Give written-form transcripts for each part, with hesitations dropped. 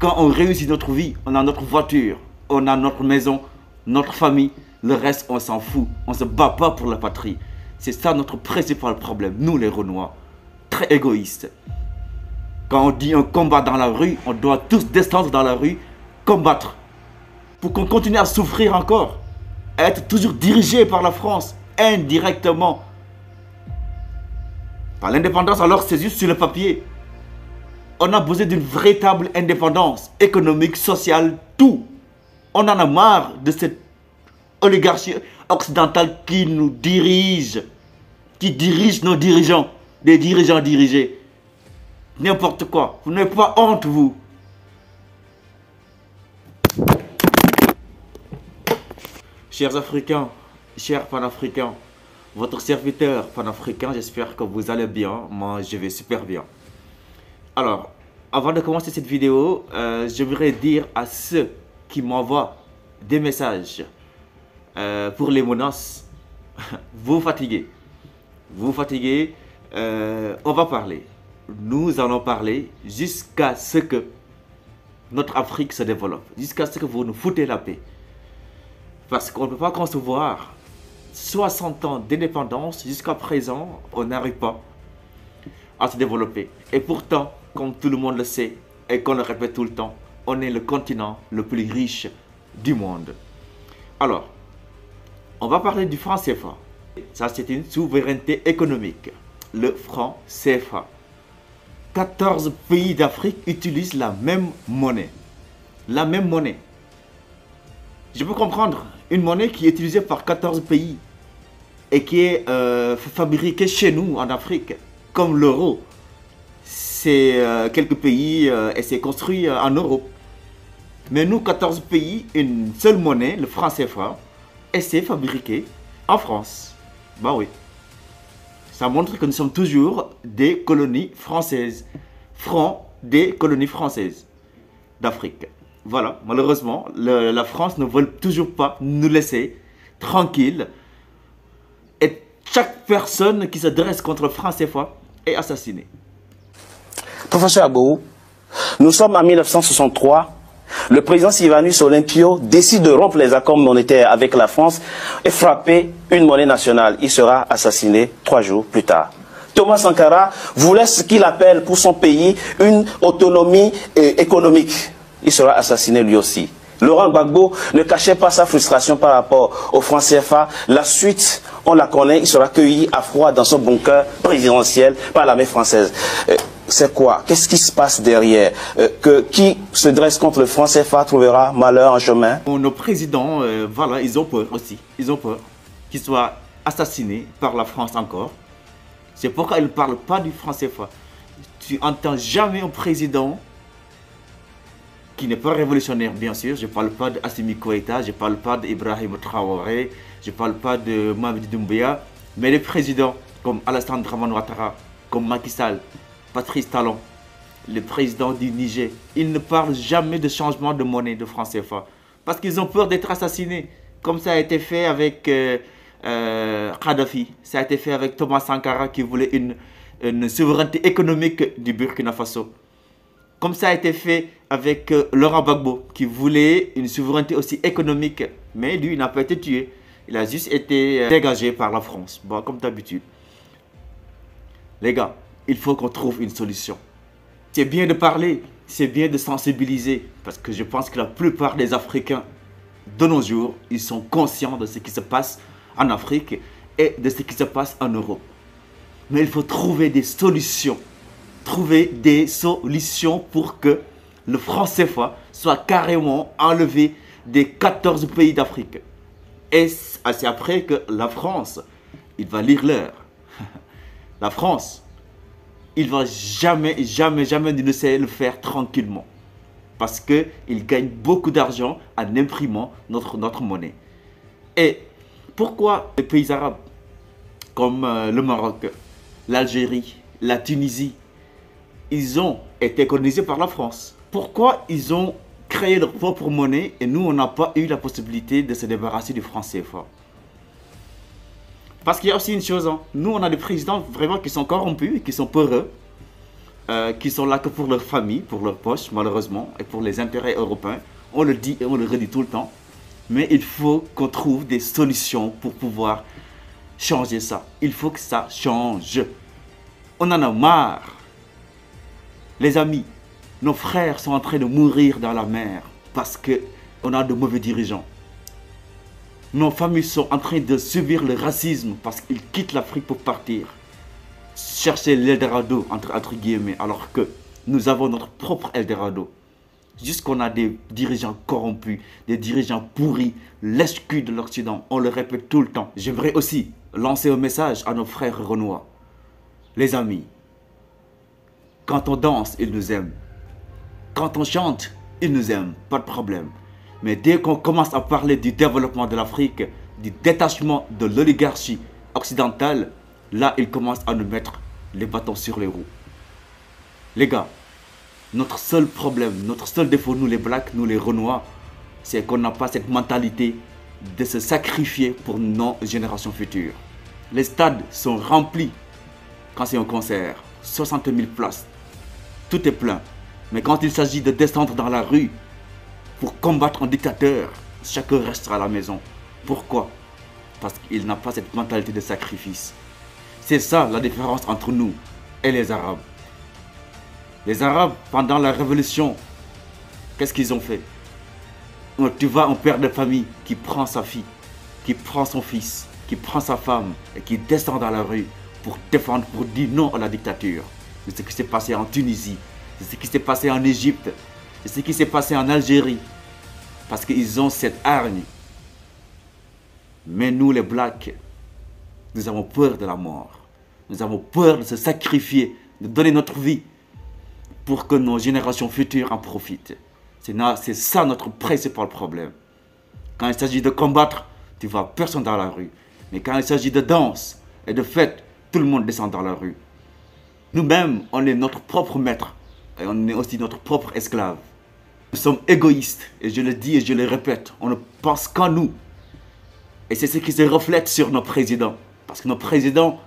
Quand on réussit notre vie, on a notre voiture, on a notre maison, notre famille. Le reste, on s'en fout. On ne se bat pas pour la patrie. C'est ça notre principal problème, nous les Renois. Très égoïstes. Quand on dit un combat dans la rue, on doit tous descendre dans la rue, combattre. Pour qu'on continue à souffrir encore. À être toujours dirigé par la France, indirectement. Par l'indépendance, alors c'est juste sur le papier. On a besoin d'une véritable indépendance économique, sociale, tout. On en a marre de cette oligarchie occidentale qui nous dirige, qui dirige nos dirigeants, des dirigeants dirigés. N'importe quoi. Vous n'avez pas honte, vous. Chers Africains, chers panafricains, votre serviteur panafricain, j'espère que vous allez bien. Moi, je vais super bien. Alors, avant de commencer cette vidéo, j'aimerais dire à ceux qui m'envoient des messages pour les menaces, vous fatiguez. Vous fatiguez, on va parler. Nous allons parler jusqu'à ce que notre Afrique se développe, jusqu'à ce que vous nous foutez la paix. Parce qu'on ne peut pas concevoir 60 ans d'indépendance, jusqu'à présent, on n'arrive pas à se développer. Et pourtant, comme tout le monde le sait, et qu'on le répète tout le temps, on est le continent le plus riche du monde. Alors, on va parler du franc CFA. Ça, c'est une souveraineté économique. Le franc CFA. 14 pays d'Afrique utilisent la même monnaie. La même monnaie. Je peux comprendre une monnaie qui est utilisée par 14 pays et qui est fabriquée chez nous en Afrique, comme l'euro. C'est quelques pays et c'est construit en Europe. Mais nous, 14 pays, une seule monnaie, le franc CFA, et c'est fabriqué en France. Bah oui. Ça montre que nous sommes toujours des colonies françaises. Francs des colonies françaises d'Afrique. Voilà, malheureusement, la France ne veut toujours pas nous laisser tranquilles. Et chaque personne qui se dresse contre le franc CFA est assassinée. Professeur Abou, nous sommes en 1963. Le président Sylvanus Olympio décide de rompre les accords monétaires avec la France et frapper une monnaie nationale. Il sera assassiné 3 jours plus tard. Thomas Sankara voulait ce qu'il appelle pour son pays une autonomie économique. Il sera assassiné lui aussi. Laurent Gbagbo ne cachait pas sa frustration par rapport au franc CFA. La suite, on la connaît, il sera cueilli à froid dans son bunker présidentiel par l'armée française. C'est quoi? Qu'est-ce qui se passe derrière? Qui se dresse contre le franc CFA trouvera malheur en chemin? Nos présidents, voilà, ils ont peur aussi. Ils ont peur qu'ils soient assassinés par la France encore. C'est pourquoi ils ne parlent pas du franc CFA. Tu n'entends jamais un président qui n'est pas révolutionnaire, bien sûr. Je ne parle pas d'Assimi Goïta, je ne parle pas d'Ibrahim Traoré, je ne parle pas de Mamadi Doumbouya, mais les présidents comme Alassane Dramane Ouattara, comme Macky Sall, Patrice Talon, le président du Niger, ils ne parlent jamais de changement de monnaie de franc CFA. Parce qu'ils ont peur d'être assassinés, comme ça a été fait avec Kadhafi, ça a été fait avec Thomas Sankara qui voulait une souveraineté économique du Burkina Faso. Comme ça a été fait avec Laurent Gbagbo qui voulait une souveraineté aussi économique. Mais lui, il n'a pas été tué. Il a juste été dégagé par la France. Bon, comme d'habitude. Les gars, il faut qu'on trouve une solution. C'est bien de parler, c'est bien de sensibiliser. Parce que je pense que la plupart des Africains de nos jours, ils sont conscients de ce qui se passe en Afrique et de ce qui se passe en Europe. Mais il faut trouver des solutions. Trouver des solutions pour que le franc CFA soit carrément enlevé des 14 pays d'Afrique. Et c'est après que la France, il va lire l'heure. La France, il ne va jamais nous laisser le faire tranquillement. Parce qu'il gagne beaucoup d'argent en imprimant notre monnaie. Et pourquoi les pays arabes, comme le Maroc, l'Algérie, la Tunisie, ils ont été colonisés par la France? Pourquoi ils ont créé leur propre monnaie et nous, on n'a pas eu la possibilité de se débarrasser du franc CFA? Parce qu'il y a aussi une chose, hein. Nous, on a des présidents vraiment qui sont corrompus et qui sont peureux. qui sont là que pour leur famille, pour leur poche, malheureusement, et pour les intérêts européens. On le dit et on le redit tout le temps. Mais il faut qu'on trouve des solutions pour pouvoir changer ça. Il faut que ça change. On en a marre. Les amis, nos frères sont en train de mourir dans la mer parce qu'on a de mauvais dirigeants. Nos familles sont en train de subir le racisme parce qu'ils quittent l'Afrique pour partir. Chercher l'Eldorado, entre guillemets, alors que nous avons notre propre Eldorado. Juste qu'on a des dirigeants corrompus, des dirigeants pourris, lèche-cul de l'Occident. On le répète tout le temps. J'aimerais aussi lancer un message à nos frères renois. Les amis, quand on danse, ils nous aiment. Quand on chante, ils nous aiment, pas de problème. Mais dès qu'on commence à parler du développement de l'Afrique, du détachement de l'oligarchie occidentale, là, ils commencent à nous mettre les bâtons sur les roues. Les gars, notre seul problème, notre seul défaut, nous les blacks, nous les renois, c'est qu'on n'a pas cette mentalité de se sacrifier pour nos générations futures. Les stades sont remplis quand c'est un concert, 60 000 places, tout est plein. Mais quand il s'agit de descendre dans la rue pour combattre un dictateur, chacun restera à la maison. Pourquoi? Parce qu'il n'a pas cette mentalité de sacrifice. C'est ça la différence entre nous et les Arabes. Les Arabes, pendant la révolution, qu'est-ce qu'ils ont fait? Tu vois un père de famille qui prend sa fille, qui prend son fils, qui prend sa femme et qui descend dans la rue pour défendre, pour dire non à la dictature. C'est ce qui s'est passé en Tunisie, c'est ce qui s'est passé en Égypte, c'est ce qui s'est passé en Algérie. Parce qu'ils ont cette hargne. Mais nous les blacks, nous avons peur de la mort. Nous avons peur de se sacrifier, de donner notre vie pour que nos générations futures en profitent. C'est ça notre principal problème. Quand il s'agit de combattre, tu vois personne dans la rue. Mais quand il s'agit de danse et de fête, tout le monde descend dans la rue. Nous-mêmes, on est notre propre maître et on est aussi notre propre esclave. Nous sommes égoïstes et je le dis et je le répète, on ne pense qu'à nous. Et c'est ce qui se reflète sur nos présidents. Parce que nos présidents,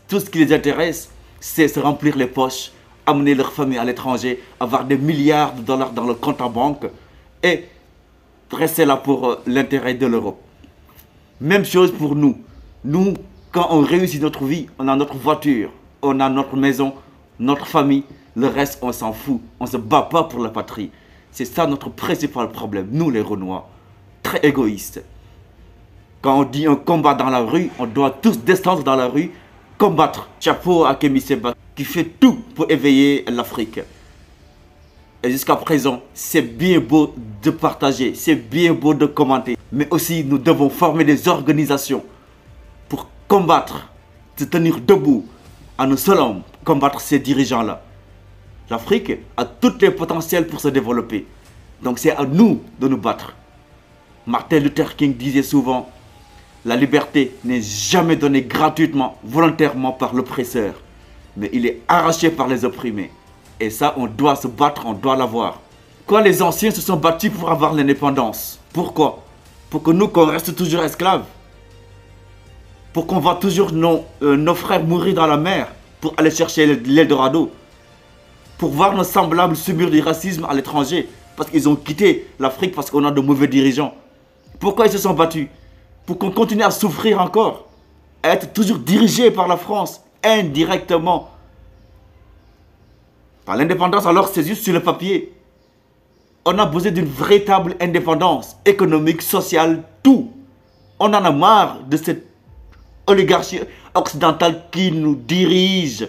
tout ce qui les intéresse, c'est se remplir les poches, amener leur famille à l'étranger, avoir des milliards de dollars dans le compte en banque et rester là pour l'intérêt de l'Europe. Même chose pour nous. Nous, quand on réussit notre vie, on a notre voiture, on a notre maison, notre famille. Le reste, on s'en fout. On ne se bat pas pour la patrie. C'est ça notre principal problème, nous les Renois. Très égoïstes. Quand on dit un combat dans la rue, on doit tous descendre dans la rue, combattre. Chapeau à Kémy Séba, qui fait tout pour éveiller l'Afrique. Et jusqu'à présent, c'est bien beau de partager, c'est bien beau de commenter. Mais aussi, nous devons former des organisations pour combattre, se tenir debout, en un seul homme, combattre ces dirigeants-là. L'Afrique a tous les potentiels pour se développer. Donc c'est à nous de nous battre. Martin Luther King disait souvent, la liberté n'est jamais donnée gratuitement, volontairement par l'oppresseur. Mais il est arraché par les opprimés. Et ça, on doit se battre, on doit l'avoir. Quand les anciens se sont battus pour avoir l'indépendance, pourquoi? Pour que nous, qu'on reste toujours esclaves. Pour qu'on voit toujours nos frères mourir dans la mer pour aller chercher l'Eldorado. Pour voir nos semblables subir du racisme à l'étranger. Parce qu'ils ont quitté l'Afrique parce qu'on a de mauvais dirigeants. Pourquoi ils se sont battus? Pour qu'on continue à souffrir encore. À être toujours dirigé par la France, indirectement. Par l'indépendance, alors c'est juste sur le papier. On a besoin d'une véritable indépendance économique, sociale, tout. On en a marre de cette oligarchie occidentale qui nous dirige.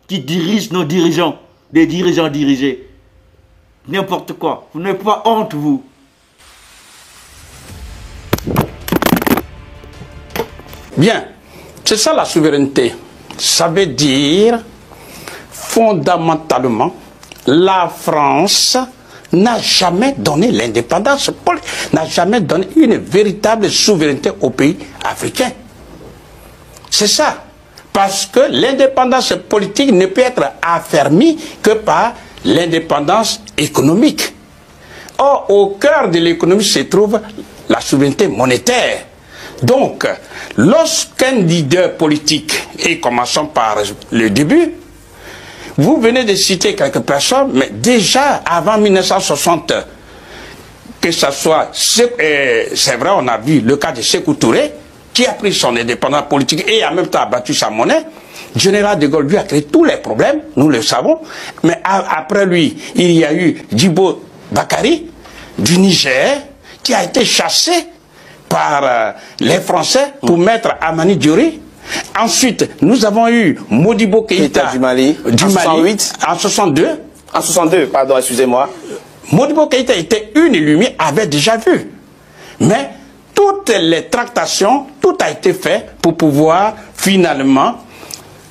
Qui dirige nos dirigeants. Des dirigeants dirigés. N'importe quoi. Vous n'avez pas honte, vous. Bien. C'est ça la souveraineté. Ça veut dire, fondamentalement, la France n'a jamais donné l'indépendance, n'a jamais donné une véritable souveraineté aux pays africains. C'est ça. Parce que l'indépendance politique ne peut être affermie que par l'indépendance économique. Or, au cœur de l'économie se trouve la souveraineté monétaire. Donc, lorsqu'un leader politique, et commençons par le début, Vous venez de citer quelques personnes, mais déjà avant 1960, que ce soit, c'est vrai, on a vu le cas de Sékou Touré, qui a pris son indépendance politique et en même temps a battu sa monnaie. Général de Gaulle lui a créé tous les problèmes, nous le savons. Mais après lui, il y a eu Djibo Bakary du Niger, qui a été chassé par les Français pour mettre Amani Diori. Ensuite, nous avons eu Modibo Keïta du Mali, en 68, en 62. En 62, pardon, excusez-moi. Modibo Keïta était une lumière, avait déjà vu. Mais toutes les tractations, tout a été fait pour pouvoir finalement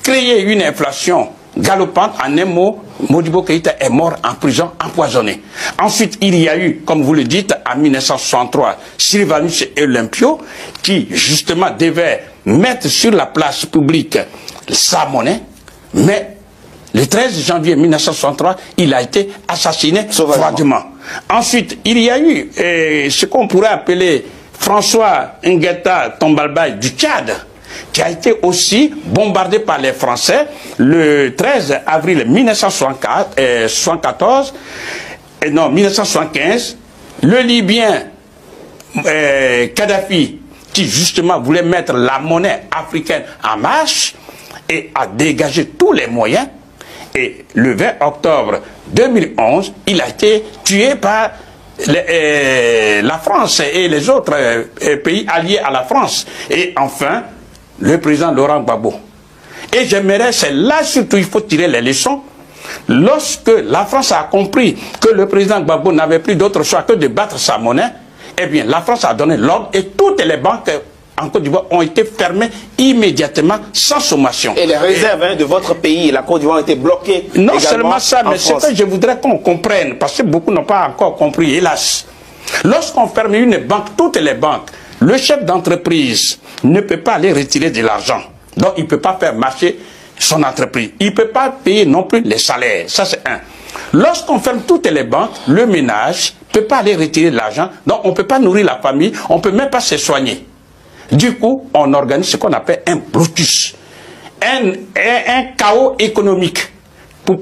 créer une inflation galopante. En un mot, Modibo Keïta est mort en prison, empoisonné. Ensuite, il y a eu, comme vous le dites, en 1963, Sylvanus Olympio, qui justement devait mettre sur la place publique sa monnaie, mais le 13 janvier 1963, il a été assassiné froidement. Ensuite, il y a eu ce qu'on pourrait appeler François Ngueta Tombalbaye du Tchad, qui a été aussi bombardé par les Français le 13 avril 1975. Le Libyen Kadhafi, qui justement voulait mettre la monnaie africaine en marche et a dégagé tous les moyens. Et le 20 octobre 2011, il a été tué par la France et les autres pays alliés à la France. Et enfin, le président Laurent Gbagbo. Et j'aimerais, c'est là surtout il faut tirer les leçons. Lorsque la France a compris que le président Gbagbo n'avait plus d'autre choix que de battre sa monnaie, eh bien la France a donné l'ordre et toutes les banques en Côte d'Ivoire ont été fermées immédiatement sans sommation. Et les réserves de votre pays, la Côte d'Ivoire, ont été bloquées. Non seulement ça, mais ce que je voudrais qu'on comprenne, parce que beaucoup n'ont pas encore compris, hélas. Lorsqu'on ferme une banque, toutes les banques, le chef d'entreprise ne peut pas aller retirer de l'argent. Donc il ne peut pas faire marcher son entreprise. Il ne peut pas payer non plus les salaires. Ça c'est un. Lorsqu'on ferme toutes les banques, le ménage ne peut pas aller retirer de l'argent. Donc on ne peut pas nourrir la famille, on ne peut même pas se soigner. Du coup, on organise ce qu'on appelle un blocus, un chaos économique pour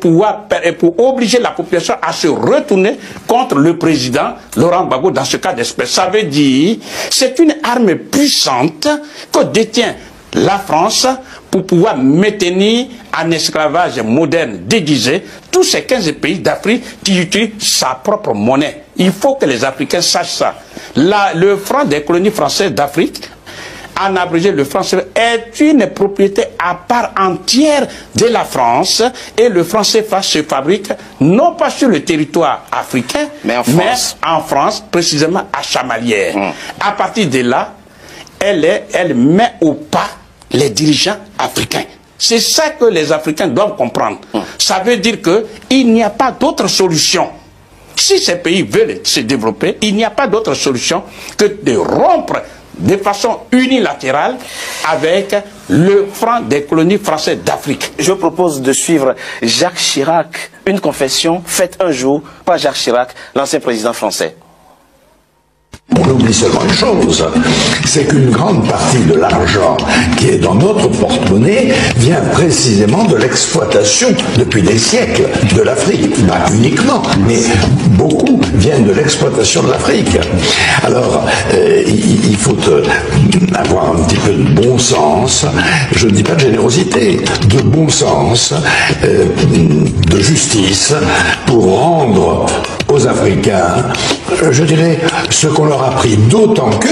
obliger la population à se retourner contre le président Laurent Gbagbo dans ce cas d'espèce. Ça veut dire, c'est une arme puissante que détient la France pour pouvoir maintenir en esclavage moderne déguisé tous ces 15 pays d'Afrique qui utilisent sa propre monnaie. Il faut que les Africains sachent ça. Le franc des colonies françaises d'Afrique, en abrégé, le franc est une propriété à part entière de la France et le franc CFA se fabrique non pas sur le territoire africain, mais en France, précisément à Chamalières. À partir de là, elle met au pas les dirigeants africains. C'est ça que les Africains doivent comprendre. Ça veut dire qu'il n'y a pas d'autre solution. Si ces pays veulent se développer, il n'y a pas d'autre solution que de rompre de façon unilatérale avec le franc des colonies françaises d'Afrique. Je propose de suivre Jacques Chirac, une confession faite un jour par Jacques Chirac, l'ancien président français. On oublie seulement une chose, c'est qu'une grande partie de l'argent qui est dans notre porte-monnaie vient précisément de l'exploitation depuis des siècles de l'Afrique. Pas uniquement, mais beaucoup viennent de l'exploitation de l'Afrique. Alors, il faut avoir un petit peu de bon sens, je ne dis pas de générosité, de bon sens, de justice, pour rendre aux Africains, je dirais, ce qu'on leur a pris, d'autant que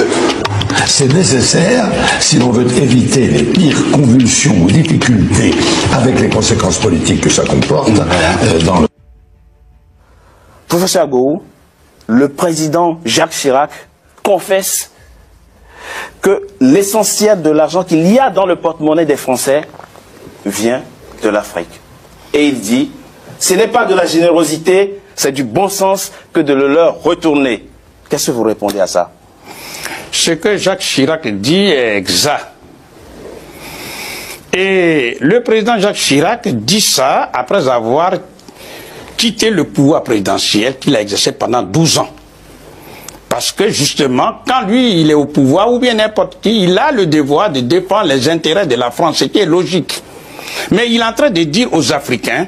c'est nécessaire si l'on veut éviter les pires convulsions ou difficultés avec les conséquences politiques que ça comporte dans le... Professeur Agbohou, le président Jacques Chirac confesse que l'essentiel de l'argent qu'il y a dans le porte-monnaie des Français vient de l'Afrique. Et il dit, ce n'est pas de la générosité, c'est du bon sens que de le leur retourner. Qu'est-ce que vous répondez à ça? Ce que Jacques Chirac dit est exact. Et le président Jacques Chirac dit ça après avoir quitté le pouvoir présidentiel qu'il a exercé pendant 12 ans. Parce que justement, quand lui il est au pouvoir, ou bien n'importe qui, il a le devoir de défendre les intérêts de la France, ce qui est logique. Mais il est en train de dire aux Africains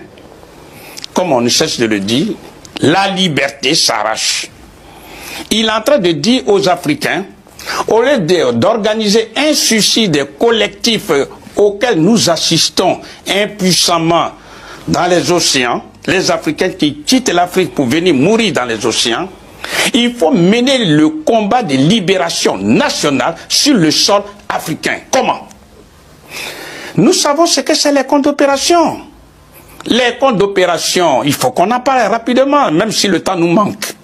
comme on ne cesse de le dire, la liberté s'arrache. Il est en train de dire aux Africains, au lieu d'organiser un suicide collectif auquel nous assistons impuissamment dans les océans, les Africains qui quittent l'Afrique pour venir mourir dans les océans, il faut mener le combat de libération nationale sur le sol africain. Comment? Nous savons ce que c'est les comptes d'opération. Les comptes d'opération, il faut qu'on en parle rapidement, même si le temps nous manque.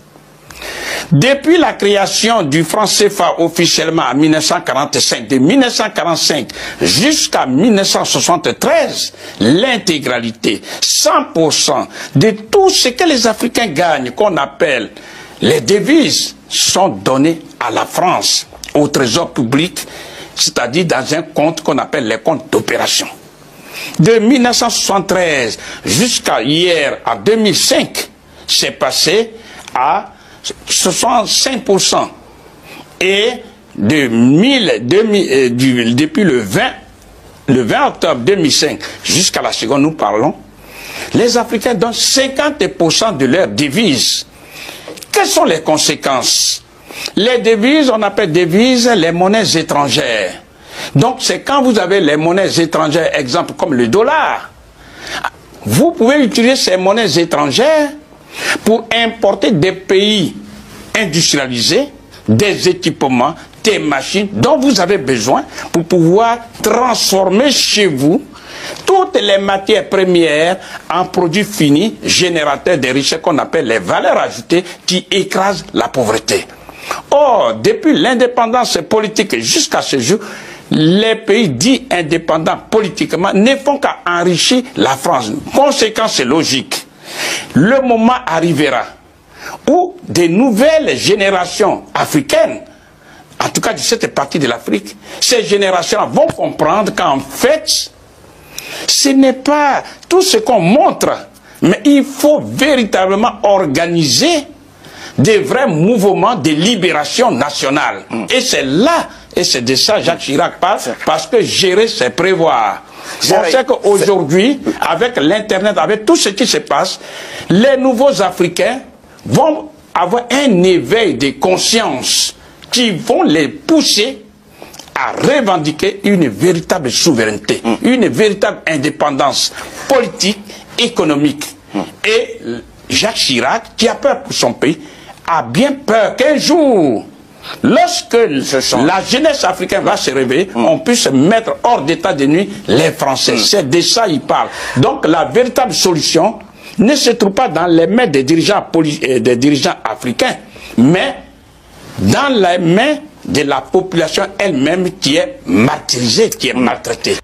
Depuis la création du franc CFA officiellement en 1945, de 1945 jusqu'à 1973, l'intégralité, 100% de tout ce que les Africains gagnent, qu'on appelle les devises, sont données à la France, au trésor public, c'est-à-dire dans un compte qu'on appelle les comptes d'opération. De 1973 jusqu'à hier, en 2005, c'est passé à 65%. Et depuis le 20 octobre 2005 jusqu'à la seconde nous parlons, les Africains donnent 50% de leurs devises. Quelles sont les conséquences? Les devises, on appelle devises les monnaies étrangères. Donc c'est quand vous avez les monnaies étrangères, exemple comme le dollar, vous pouvez utiliser ces monnaies étrangères pour importer des pays industrialisés, des équipements, des machines dont vous avez besoin pour pouvoir transformer chez vous toutes les matières premières en produits finis générateurs de richesses qu'on appelle les valeurs ajoutées qui écrasent la pauvreté. Or, depuis l'indépendance politique jusqu'à ce jour, les pays dits indépendants politiquement ne font qu'à enrichir la France. Conséquence logique. Le moment arrivera où des nouvelles générations africaines, en tout cas de cette partie de l'Afrique, ces générations vont comprendre qu'en fait, ce n'est pas tout ce qu'on montre, mais il faut véritablement organiser des vrais mouvements de libération nationale. Et c'est là, et c'est de ça Jacques Chirac parle, parce que gérer, c'est prévoir. On sait qu'aujourd'hui, avec l'Internet, avec tout ce qui se passe, les nouveaux Africains vont avoir un éveil de conscience qui vont les pousser à revendiquer une véritable souveraineté, une véritable indépendance politique, économique. Et Jacques Chirac, qui a peur pour son pays, a bien peur qu'un jour, lorsque la jeunesse africaine va se réveiller, on puisse mettre hors d'état de nuit les Français. C'est de ça qu'il parle. Donc la véritable solution ne se trouve pas dans les mains des dirigeants africains, mais dans les mains de la population elle-même qui est martyrisée, qui est maltraitée.